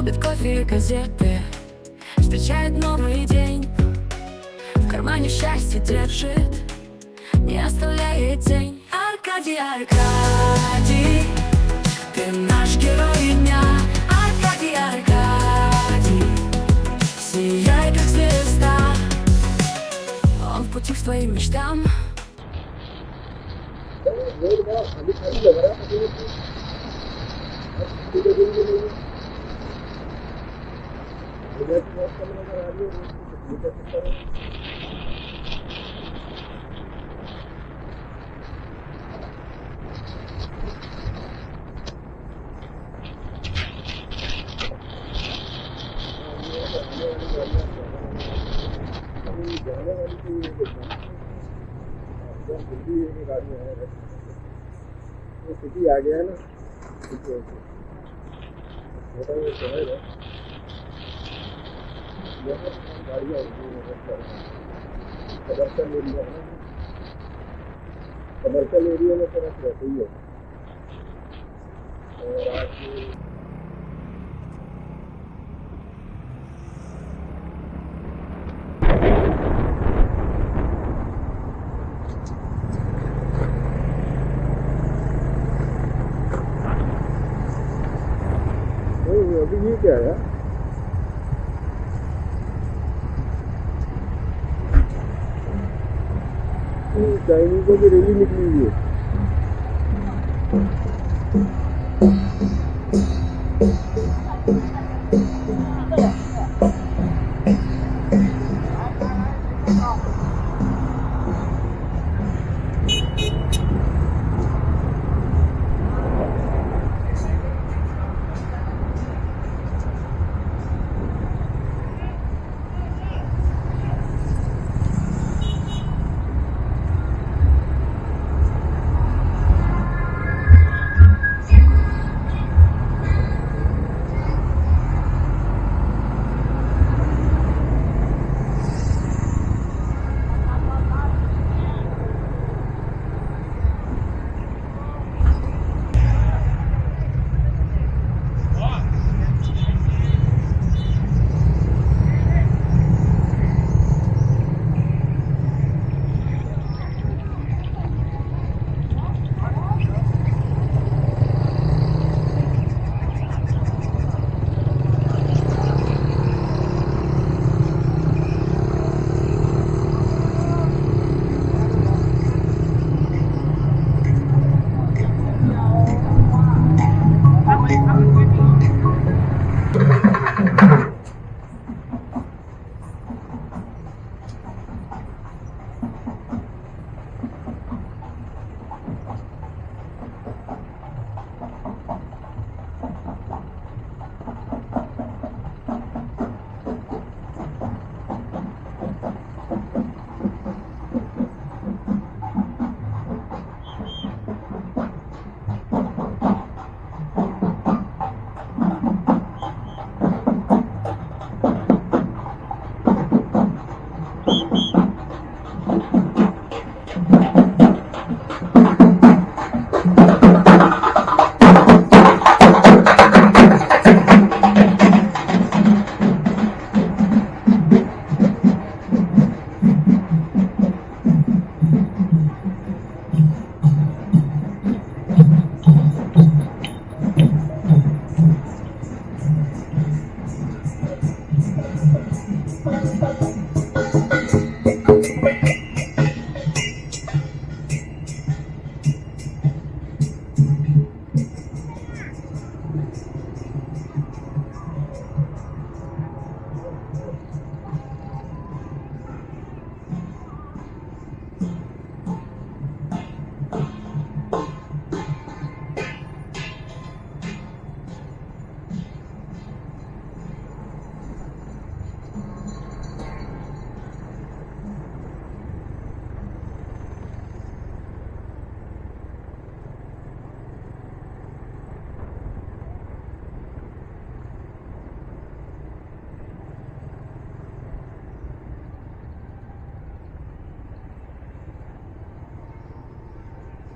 Любит кофе и газеты, встречает новый день. В кармане счастье держит, не оставляет тень. Аркадий, Аркадий, ты наш герой дня. Аркадий, Аркадий, сияй как звезда. Он в пути к твоим мечтам. City आ गया है ना, छोटा ये शहर है, यहाँ गाड़ियाँ कमर्शियल एरिया है, कमर्शियल एरिया में तरफ रहती है। और आज अभी ये क्या है? चाइनीज़ों की रैली निकली हुई है।